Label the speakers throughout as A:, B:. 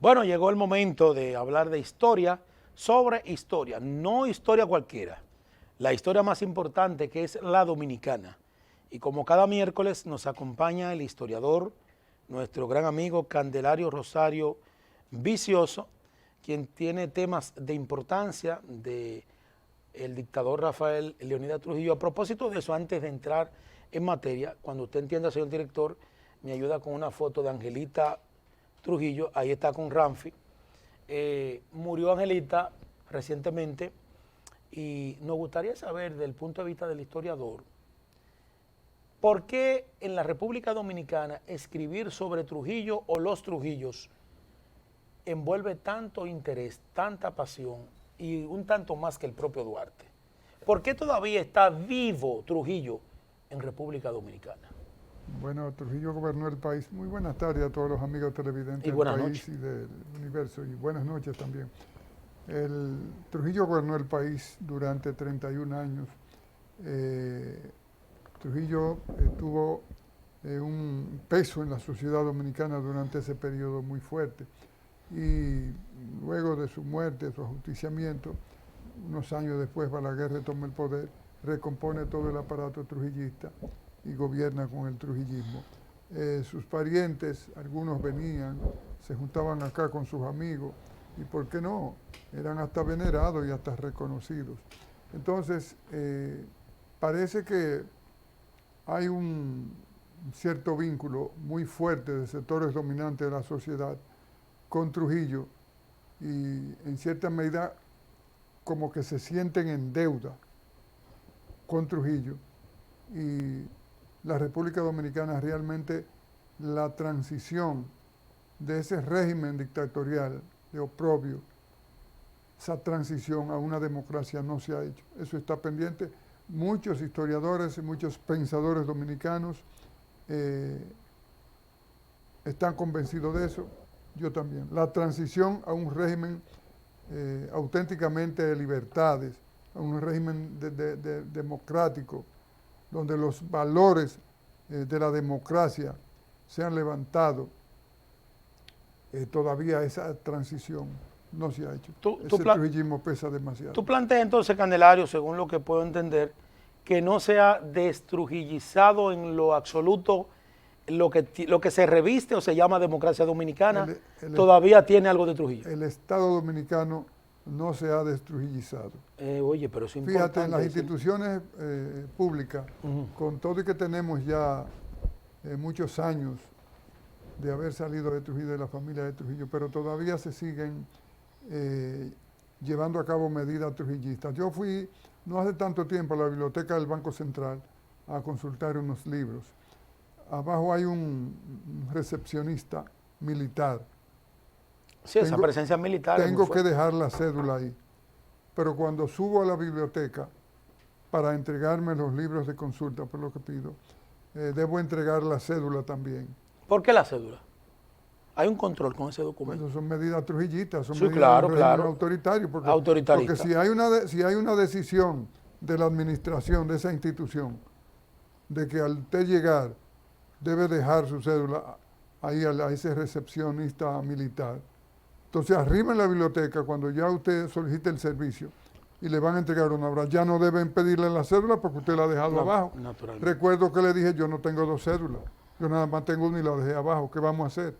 A: Bueno, llegó el momento de hablar de historia sobre historia, no historia cualquiera, la historia más importante que es la dominicana. Y como cada miércoles nos acompaña el historiador, nuestro gran amigo Candelario Rosario Vicioso, quien tiene temas de importancia de el dictador Rafael Leonidas Trujillo. A propósito de eso, antes de entrar en materia, cuando usted entienda, señor director, me ayuda con una foto de Angelita Trujillo, ahí está con Ramfi. Murió Angelita recientemente y nos gustaría saber, desde el punto de vista del historiador, ¿por qué en la República Dominicana escribir sobre Trujillo o los Trujillos envuelve tanto interés, tanta pasión y un tanto más que el propio Duarte? ¿Por qué todavía está vivo Trujillo en República Dominicana?
B: Bueno, Trujillo gobernó el país. Muy buenas tardes a todos los amigos televidentes del país noches. Y del universo, y buenas noches también. Trujillo gobernó el país durante 31 años. Trujillo tuvo un peso en la sociedad dominicana durante ese periodo muy fuerte. Y luego de su muerte, su ajusticiamiento, unos años después Balaguer retoma el poder, recompone todo el aparato trujillista y gobierna con el trujillismo. Sus parientes, algunos venían, se juntaban acá con sus amigos y, ¿por qué no?, eran hasta venerados y hasta reconocidos. Entonces, parece que hay un cierto vínculo muy fuerte de sectores dominantes de la sociedad con Trujillo y, en cierta medida, como que se sienten en deuda con Trujillo. Y la República Dominicana realmente, la transición de ese régimen dictatorial de oprobio, esa transición a una democracia no se ha hecho. Eso está pendiente. Muchos historiadores y muchos pensadores dominicanos están convencidos de eso. Yo también. La transición a un régimen auténticamente de libertades, a un régimen democrático, donde los valores de la democracia se han levantado, todavía esa transición no se ha hecho. Ese trujillismo pesa demasiado.
A: Tú planteas entonces, Candelario, según lo que puedo entender, que no se ha destrujillizado en lo absoluto lo que se reviste o se llama democracia dominicana, todavía tiene algo de Trujillo.
B: El Estado dominicano no se ha destrujillizado.
A: Oye, pero es importante.
B: Fíjate, en las instituciones públicas, con todo y que tenemos ya muchos años de haber salido de Trujillo, de la familia de Trujillo, pero todavía se siguen llevando a cabo medidas trujillistas. Yo fui, no hace tanto tiempo, a la biblioteca del Banco Central a consultar unos libros. Abajo hay un recepcionista militar.
A: Sí, esa presencia militar.
B: Tengo que dejar la cédula ahí. Pero cuando subo a la biblioteca para entregarme los libros de consulta, por lo que pido, debo entregar la cédula también.
A: ¿Por qué la cédula? Hay un control con ese documento.
B: Bueno, son medidas trujillistas, son
A: sí,
B: medidas
A: claro.
B: autoritarias.
A: Autoritarista.
B: Porque si hay una decisión de la administración de esa institución, de que al usted llegar debe dejar su cédula ahí a ese recepcionista militar. Entonces, arriba en la biblioteca, cuando ya usted solicite el servicio y le van a entregar una obra, ya no deben pedirle la cédula porque usted la ha dejado abajo. Recuerdo que le dije, yo no tengo 2 cédulas, yo nada más tengo una y la dejé abajo. ¿Qué vamos a hacer?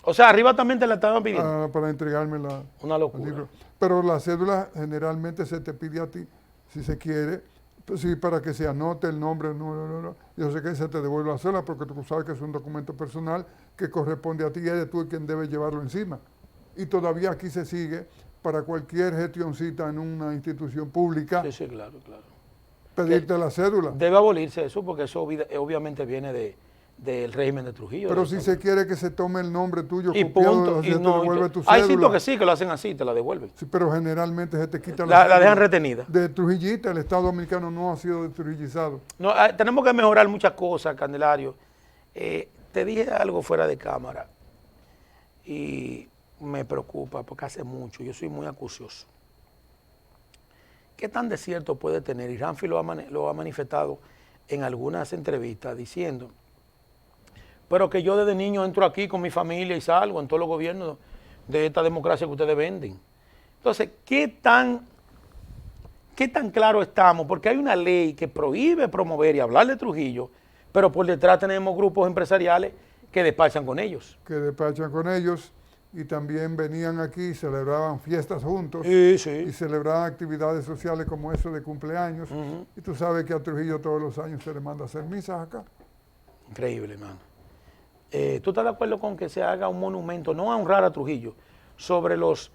A: O sea, arriba también te la estaban pidiendo.
B: Para entregarme
A: una locura.
B: Pero la cédula generalmente se te pide a ti, si se quiere, pues sí, para que se anote el nombre. No. Yo sé que se te devuelve la cédula porque tú sabes que es un documento personal que corresponde a ti y eres tú quien debe llevarlo encima. Y todavía aquí se sigue para cualquier gestioncita en una institución pública.
A: Sí, claro.
B: Pedirte la cédula.
A: Debe abolirse eso porque eso obviamente viene del régimen de Trujillo.
B: Pero si se quiere que se tome el nombre tuyo
A: y punto,
B: y no, te devuelve tu cédula.
A: Hay sitios que sí, que lo hacen así, te la devuelven.
B: Sí, pero generalmente se te quita
A: la dejan retenida.
B: De trujillista, el Estado dominicano no ha sido destrujillizado.
A: No, tenemos que mejorar muchas cosas, Candelario. Te dije algo fuera de cámara y me preocupa porque hace mucho, yo soy muy acucioso. ¿Qué tan desierto puede tener? Y Ramfi lo ha manifestado en algunas entrevistas diciendo, pero que yo desde niño entro aquí con mi familia y salgo en todos los gobiernos de esta democracia que ustedes venden. Entonces, ¿qué tan claro estamos? Porque hay una ley que prohíbe promover y hablar de Trujillo, pero por detrás tenemos grupos empresariales que despachan con ellos.
B: Que despachan con ellos y también venían aquí, celebraban fiestas juntos
A: Sí, sí.
B: y celebraban actividades sociales como eso de cumpleaños. Y tú sabes que a Trujillo todos los años se le manda a hacer misas acá.
A: Increíble, hermano. ¿Tú estás de acuerdo con que se haga un monumento, no a honrar a Trujillo, sobre los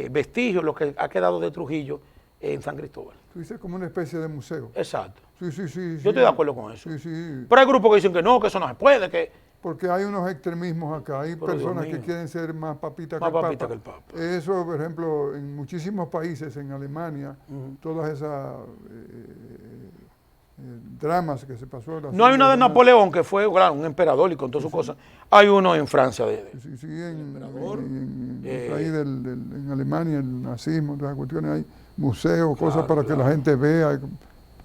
A: vestigios, lo que ha quedado de Trujillo en San Cristóbal?
B: Tú dices como una especie de museo.
A: Exacto.
B: Sí, sí, sí.
A: Yo estoy de acuerdo con eso.
B: Sí, sí.
A: Pero hay grupos que dicen que no se puede, que...
B: Porque hay unos extremismos acá, hay
A: Pero
B: personas
A: Dios
B: que
A: mío.
B: quieren ser más papitas
A: Más
B: que el
A: papita
B: Papa.
A: que el Papa.
B: Eso, por ejemplo, en muchísimos países, en Alemania, todas esas dramas que se pasó.
A: No hay una de Napoleón, que fue claro, un emperador y con todas sus cosas. Hay uno en Francia.
B: Sí, en
A: emperador.
B: Alemania, el nazismo, todas las cuestiones, hay museos, cosas para que la gente vea.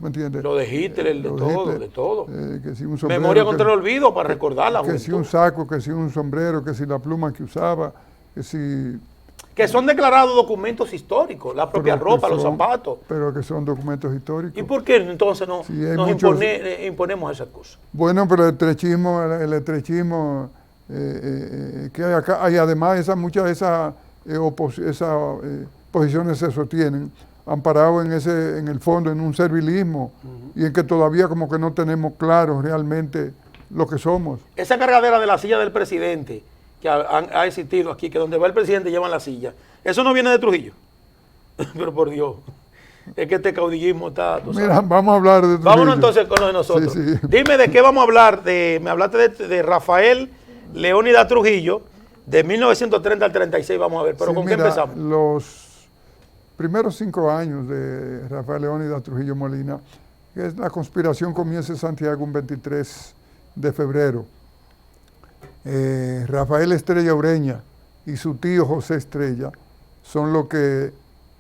B: ¿Me entiendes?
A: Lo de Hitler, de todo.
B: Que si un sombrero,
A: Memoria contra el olvido para recordar la
B: que si un saco, que si un sombrero, que si la pluma que usaba, que si...
A: Que son declarados documentos históricos, la propia ropa, los zapatos.
B: Pero que son documentos históricos.
A: ¿Y por qué entonces nos imponemos esas cosas?
B: Bueno, pero el estrechismo que hay acá, y además muchas de esas posiciones se sostienen amparados en el fondo, en un servilismo, y en que todavía como que no tenemos claro realmente lo que somos.
A: Esa cargadera de la silla del presidente, que ha existido aquí, que donde va el presidente llevan la silla, eso no viene de Trujillo. Pero por Dios, es que este caudillismo está...
B: Mira, vamos a hablar de Trujillo.
A: Vámonos entonces con lo de nosotros.
B: Sí, sí.
A: Dime de qué vamos a hablar. Me hablaste de Rafael Leónidas Trujillo, de 1930 al 36, vamos a ver. Pero
B: Sí,
A: ¿con qué empezamos?
B: Los primeros 5 años de Rafael Leónidas Trujillo Molina, que es la conspiración, comienza en Santiago un 23 de febrero. Rafael Estrella Ureña y su tío José Estrella son los que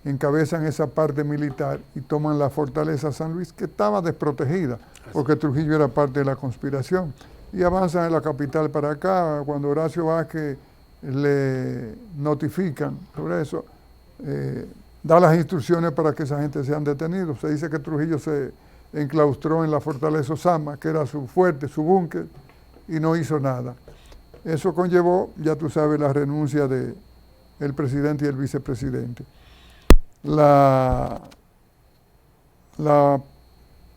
B: encabezan esa parte militar y toman la fortaleza San Luis, que estaba desprotegida, porque Trujillo era parte de la conspiración. Y avanzan en la capital para acá. Cuando Horacio Vázquez le notifican sobre eso, da las instrucciones para que esa gente sean detenidos. Se dice que Trujillo se enclaustró en la fortaleza Osama, que era su fuerte, su búnker, y no hizo nada. Eso conllevó, ya tú sabes, la renuncia del presidente y el vicepresidente.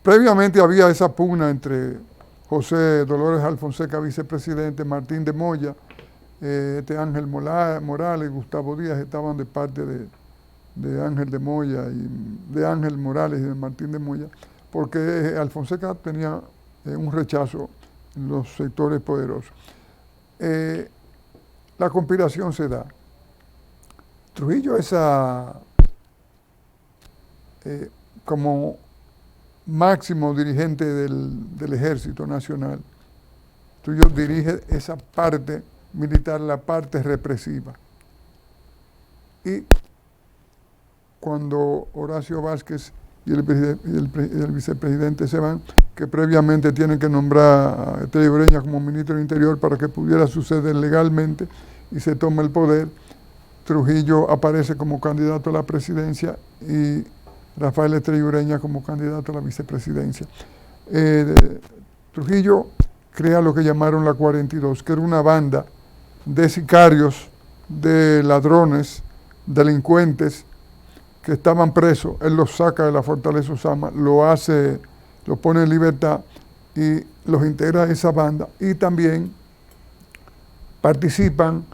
B: Previamente había esa pugna entre José Dolores Alfonseca, vicepresidente, Martín de Moya, Ángel Morales, Gustavo Díaz, estaban de parte de Ángel de Moya y de Ángel Morales y de Martín de Moya, porque Alfonseca tenía un rechazo en los sectores poderosos. La conspiración se da. Trujillo como máximo dirigente del Ejército Nacional, Trujillo dirige esa parte militar, la parte represiva. Y cuando Horacio Vázquez y el vicepresidente se van, que previamente tienen que nombrar a Estrella Ureña como ministro del Interior para que pudiera suceder legalmente y se toma el poder, Trujillo aparece como candidato a la presidencia y Rafael Estrella Ureña como candidato a la vicepresidencia. Trujillo crea lo que llamaron la 42, que era una banda de sicarios, de ladrones, delincuentes que estaban presos. Él los saca de la fortaleza Osama, lo pone en libertad y los integra a esa banda, y también participan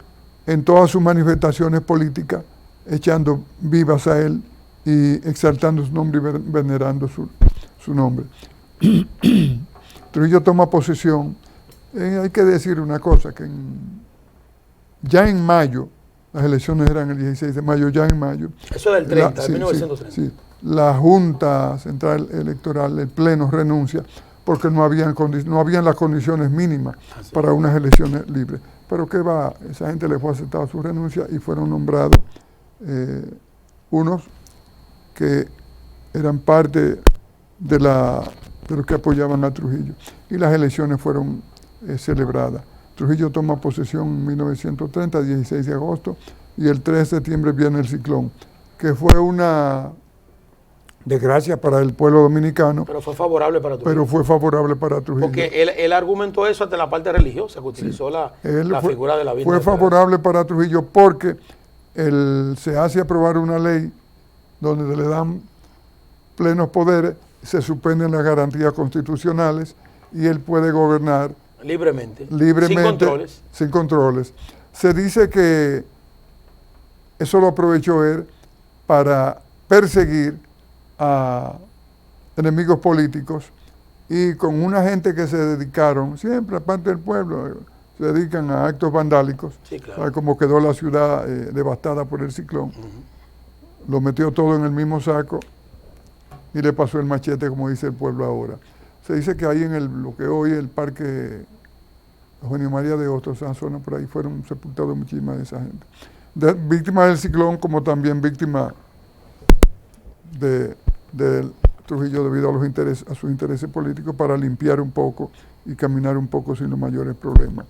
B: en todas sus manifestaciones políticas, echando vivas a él y exaltando su nombre y venerando su nombre. Trujillo toma posesión. Hay que decir una cosa, que ya en mayo, las elecciones eran el 16 de mayo, ya en mayo.
A: Eso es del 30, de 1930.
B: Sí, la Junta Central Electoral, el Pleno, renuncia porque no habían las condiciones mínimas para unas elecciones libres. Pero ¿qué va? Esa gente le fue aceptada su renuncia y fueron nombrados unos que eran parte de los que apoyaban a Trujillo. Y las elecciones fueron celebradas. Trujillo toma posesión en 1930, 16 de agosto, y el 3 de septiembre viene el ciclón, que fue una desgracia para el pueblo dominicano.
A: Pero fue favorable para Trujillo.
B: Pero fue favorable para Trujillo.
A: Porque él argumentó eso hasta la parte religiosa, que utilizó la figura de la Virgen.
B: Fue favorable para Trujillo porque se hace aprobar una ley donde le dan plenos poderes, se suspenden las garantías constitucionales y él puede gobernar
A: libremente,
B: sin controles. Se dice que eso lo aprovechó él para perseguir a enemigos políticos y con una gente que se dedicaron, siempre aparte del pueblo, se dedican a actos vandálicos,
A: sí, claro.
B: Como quedó la ciudad devastada por el ciclón, lo metió todo en el mismo saco y le pasó el machete, como dice el pueblo ahora. Se dice que ahí en lo que hoy es el parque Eugenio María de Hostos, esa zona por ahí, fueron sepultados muchísimas de esa gente. Víctimas del ciclón, como también víctimas de Trujillo debido a sus intereses políticos, para limpiar un poco y caminar un poco sin los mayores problemas.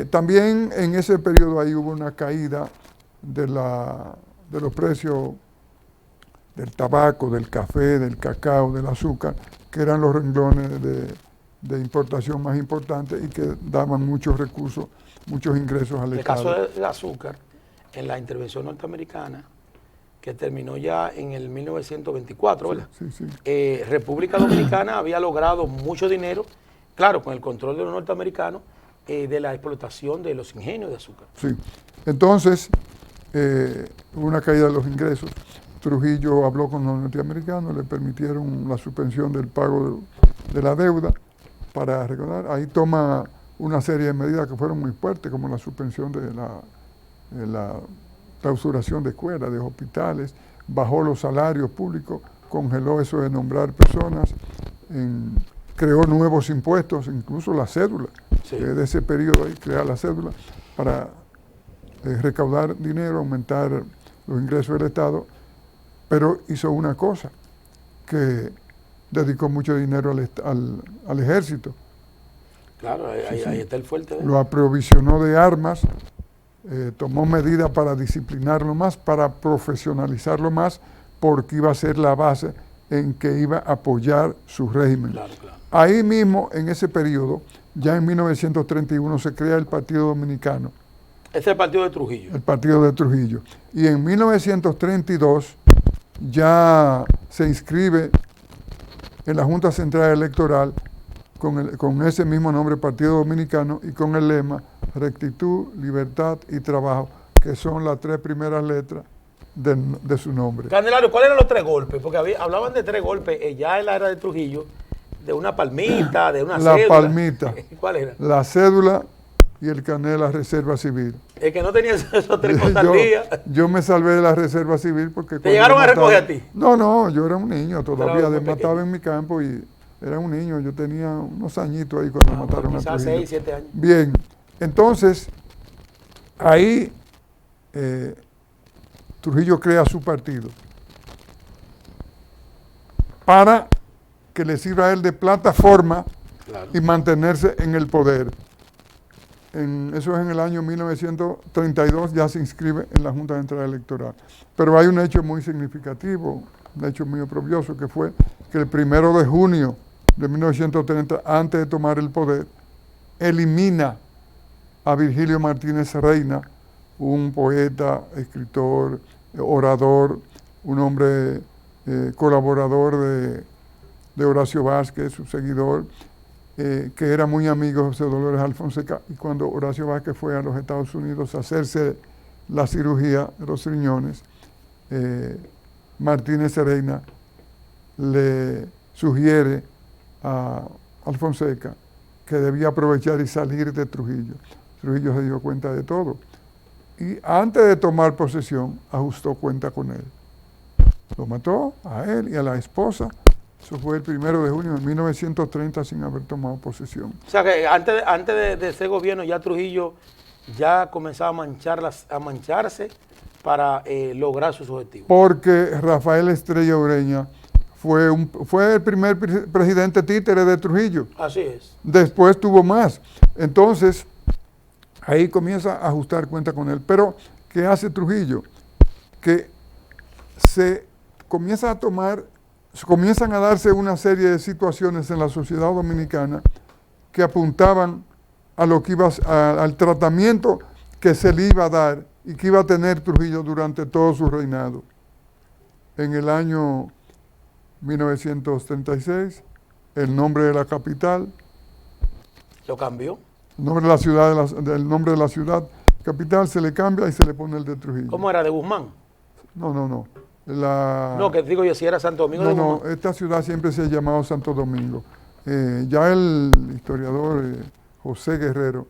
B: También en ese periodo ahí hubo una caída de los precios del tabaco, del café, del cacao, del azúcar, que eran los renglones de importación más importantes y que daban muchos recursos, muchos ingresos al Estado.
A: El caso del azúcar, en la intervención norteamericana, que terminó ya en el 1924, ¿verdad?
B: Sí.
A: República Dominicana había logrado mucho dinero, claro, con el control de los norteamericanos, de la explotación de los ingenios de azúcar.
B: Sí, entonces hubo una caída de los ingresos. Trujillo habló con los norteamericanos, le permitieron la suspensión del pago de la deuda para recordar. Ahí toma una serie de medidas que fueron muy fuertes, como la suspensión de la clausuración de escuelas, de hospitales, bajó los salarios públicos, congeló eso de nombrar personas, creó nuevos impuestos, incluso la cédula,
A: sí.
B: De ese periodo ahí, crea la cédula para recaudar dinero, aumentar los ingresos del Estado, pero hizo una cosa, que dedicó mucho dinero al ejército.
A: Claro, ahí está el fuerte.
B: Lo aprovisionó de armas, tomó medidas para disciplinarlo más, para profesionalizarlo más, porque iba a ser la base en que iba a apoyar su régimen.
A: Claro.
B: Ahí mismo, en ese periodo, ya en 1931 se crea el Partido Dominicano.
A: Ese es el partido de Trujillo.
B: El partido de Trujillo. Y en 1932 ya se inscribe en la Junta Central Electoral con ese mismo nombre, Partido Dominicano, y con el lema rectitud, libertad y trabajo, que son las 3 primeras letras de su nombre.
A: Candelario, ¿cuáles eran los 3 golpes? Porque hablaban de 3 golpes ya en la era de Trujillo, de una palmita, de una cédula.
B: La palmita.
A: ¿Cuál era?
B: La cédula y el carnet de la Reserva Civil.
A: El que no tenía esos 3 cosas al día.
B: Yo me salvé de la Reserva Civil porque...
A: ¿Te llegaron a recoger a ti?
B: No, yo era un niño todavía,
A: mataba
B: estaba en mi campo y era un niño, yo tenía unos añitos ahí cuando mataron a Trujillo.
A: Quizás 6, 7 años.
B: Bien, entonces, ahí Trujillo crea su partido para que le sirva a él de plataforma, claro, y mantenerse en el poder. Eso es en el año 1932, ya se inscribe en la Junta Central Electoral. Pero hay un hecho muy significativo, un hecho muy oprobioso, que fue que el 1 de junio de 1930, antes de tomar el poder, elimina a Virgilio Martínez Reina, un poeta, escritor, orador, un hombre colaborador de Horacio Vázquez, su seguidor, que era muy amigo de José Dolores Alfonseca, y cuando Horacio Vázquez fue a los Estados Unidos a hacerse la cirugía de los riñones, Martínez Reina le sugiere a Alfonseca que debía aprovechar y salir de Trujillo. Trujillo se dio cuenta de todo. Y antes de tomar posesión, ajustó cuenta con él. Lo mató a él y a la esposa. Eso fue el 1 de junio de 1930 sin haber tomado posesión.
A: O sea que antes de ese gobierno ya Trujillo ya comenzaba a mancharse para lograr sus objetivos.
B: Porque Rafael Estrella Ureña fue el primer presidente títere de Trujillo.
A: Así es.
B: Después tuvo más. Entonces, ahí comienza a ajustar cuenta con él. Pero, ¿qué hace Trujillo? Que se comienzan a darse una serie de situaciones en la sociedad dominicana que apuntaban a lo que al tratamiento que se le iba a dar y que iba a tener Trujillo durante todo su reinado. En el año 1936, el nombre de la capital.
A: ¿Lo cambió?
B: El nombre de la ciudad, el nombre de la ciudad capital se le cambia y se le pone el de Trujillo.
A: ¿Cómo era? ¿De Guzmán?
B: No.
A: No, que digo yo, si era Santo Domingo de Guzmán.
B: No, esta ciudad siempre se ha llamado Santo Domingo. Ya el historiador José Guerrero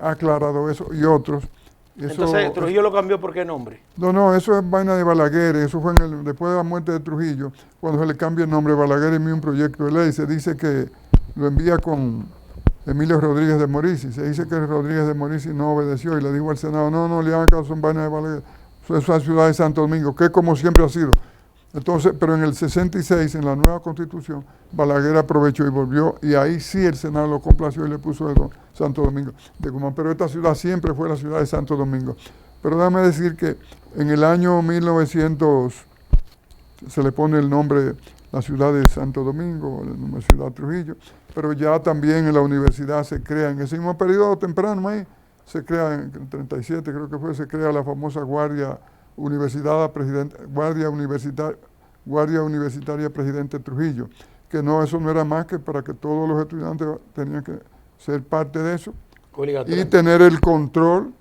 B: ha aclarado eso y otros.
A: Entonces, ¿Trujillo lo cambió por qué nombre?
B: No, eso es vaina de Balaguer, eso fue después de la muerte de Trujillo, cuando se le cambia el nombre. Balaguer envió un proyecto de ley, se dice que lo envía con Emilio Rodríguez de Morici, se dice que Rodríguez de Morici no obedeció y le dijo al Senado, no le hagan caso, son vainas de Balaguer, eso es la ciudad de Santo Domingo, que como siempre ha sido. Entonces, pero en el 66, en la nueva Constitución, Balaguer aprovechó y volvió, y ahí sí el Senado lo complació y le puso el Santo Domingo de Guzmán. Pero esta ciudad siempre fue la ciudad de Santo Domingo. Pero déjame decir que en el año 1900 se le pone el nombre la ciudad de Santo Domingo, la ciudad Trujillo, pero ya también en la universidad se crea, en ese mismo periodo temprano ahí, se crea en el 37, creo que fue, se crea la famosa Guardia Universitaria Presidente Trujillo, que no, eso no era más que para que todos los estudiantes tenían que ser parte de eso y tener el control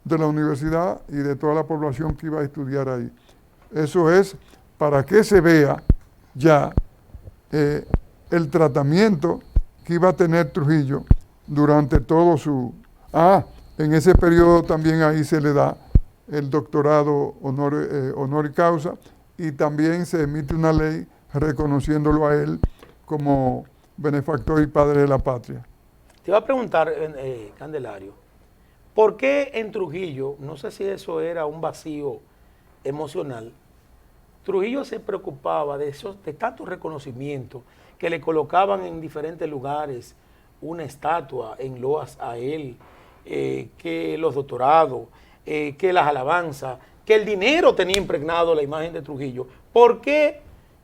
B: de la universidad y de toda la población que iba a estudiar ahí. Eso es para que se vea ya el tratamiento que iba a tener Trujillo durante todo su... en ese periodo también ahí se le da el doctorado honor causa, y también se emite una ley reconociéndolo a él como benefactor y padre de la patria.
A: Te iba a preguntar, Candelario, ¿por qué en Trujillo, no sé si eso era un vacío emocional, Trujillo se preocupaba de tantos reconocimientos que le colocaban en diferentes lugares una estatua en loas a él, que los doctorados, que las alabanzas, que el dinero tenía impregnado la imagen de Trujillo? ¿Por qué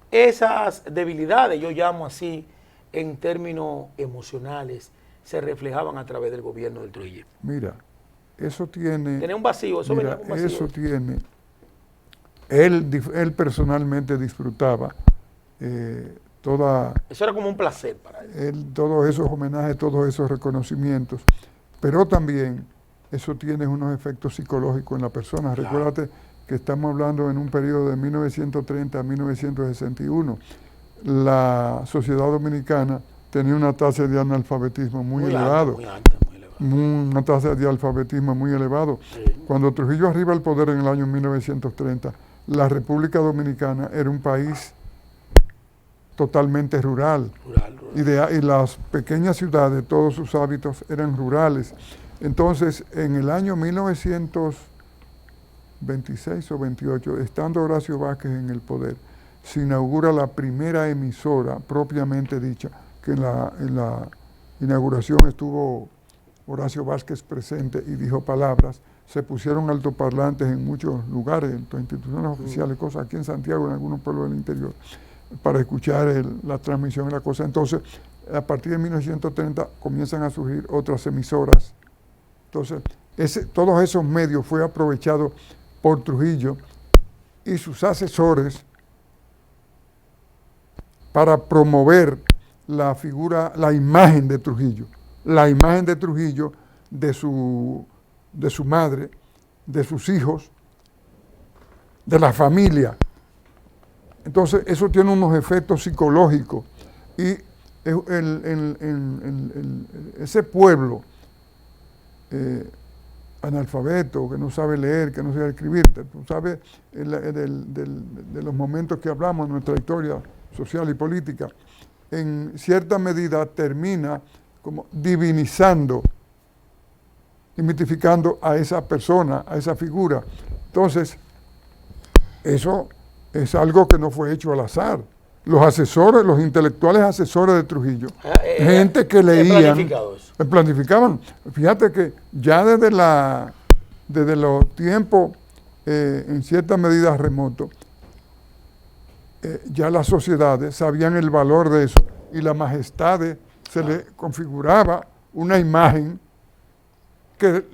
A: esas debilidades, yo llamo así, en términos emocionales, se reflejaban a través del gobierno del Trujillo?
B: Mira, eso tiene...
A: Tenía un vacío, eso venía con un vacío.
B: Eso tiene... Él personalmente disfrutaba
A: Eso era como un placer para él.
B: Todos esos homenajes, todos esos reconocimientos, pero también eso tiene unos efectos psicológicos en la persona. Claro. Recuérdate que estamos hablando en un periodo de 1930 a 1961. La sociedad dominicana tenía una tasa de analfabetismo muy elevado.
A: Muy alta, muy elevada.
B: Una tasa de alfabetismo muy elevado. Sí. Cuando Trujillo arriba al poder en el año 1930, la República Dominicana era un país totalmente rural. Y las pequeñas ciudades, todos sus hábitos eran rurales. Entonces, en el año 1926 o 28, estando Horacio Vázquez en el poder, se inaugura la primera emisora propiamente dicha, que en la inauguración estuvo Horacio Vázquez presente y dijo palabras. Se pusieron altoparlantes en muchos lugares, en instituciones oficiales, cosas aquí en Santiago, en algunos pueblos del interior, para escuchar la transmisión de la cosa. Entonces, a partir de 1930 comienzan a surgir otras emisoras. Entonces, todos esos medios fue aprovechado por Trujillo y sus asesores para promover la imagen de Trujillo, de su madre, de sus hijos, de la familia. Entonces, eso tiene unos efectos psicológicos y ese pueblo analfabeto, que no sabe leer, que no sabe escribir, tú sabes de los momentos que hablamos en nuestra historia social y política, en cierta medida termina como divinizando y mitificando a esa persona, a esa figura. Entonces, eso es algo que no fue hecho al azar. Los asesores, los intelectuales asesores de Trujillo, gente que leían, planificaban. Fíjate que ya desde desde los tiempos, en cierta medida remotos, ya las sociedades sabían el valor de eso y la majestad se le configuraba una imagen que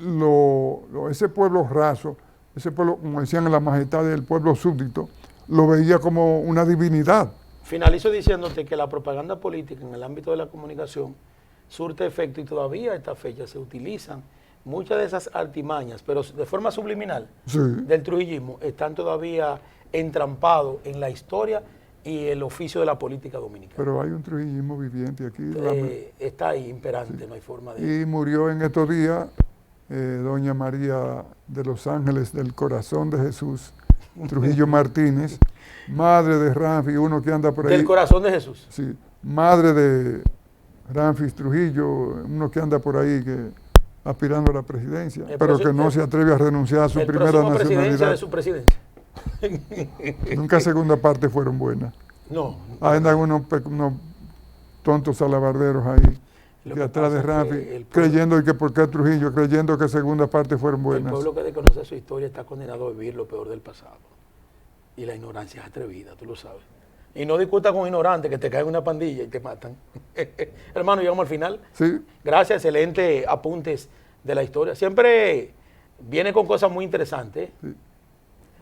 B: ese pueblo raso, ese pueblo, como decían, la majestad del pueblo súbdito, lo veía como una divinidad.
A: Finalizo diciéndote que la propaganda política en el ámbito de la comunicación surte efecto y todavía a esta fecha se utilizan muchas de esas artimañas, pero de forma subliminal,
B: Sí.
A: del trujillismo, están todavía entrampados en la historia y el oficio de la política dominicana.
B: Pero hay un trujillismo viviente aquí.
A: Está ahí imperante, no hay forma de...
B: Y murió en estos días doña María de los Ángeles del Corazón de Jesús, Trujillo Martínez, madre de Ramfis, uno que anda por ahí.
A: Del Corazón de Jesús.
B: Sí, madre de Ramfis Trujillo, uno que anda por ahí aspirando a la presidencia, pero que no se atreve a renunciar a su primera nacionalidad.
A: De su presidencia.
B: Nunca segunda parte fueron buenas.
A: No.
B: Andan unos tontos alabarderos ahí, que atrás de Ramfis, creyendo que porque Trujillo, creyendo que segunda parte fueron buenas.
A: El pueblo que desconoce su historia está condenado a vivir lo peor del pasado. Y la ignorancia es atrevida, tú lo sabes. Y no discutas con ignorantes que te caen en una pandilla y te matan. Hermano, llegamos al final.
B: Sí.
A: Gracias, excelentes apuntes de la historia. Siempre viene con cosas muy interesantes.
B: Sí.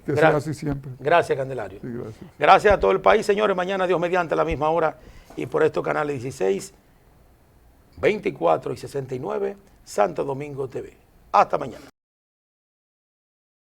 B: Que sea así siempre.
A: Gracias, Candelario.
B: Sí, gracias.
A: Gracias a todo el país, señores. Mañana, Dios mediante, a la misma hora y por estos canales 16, 24 y 69, Santo Domingo TV. Hasta mañana.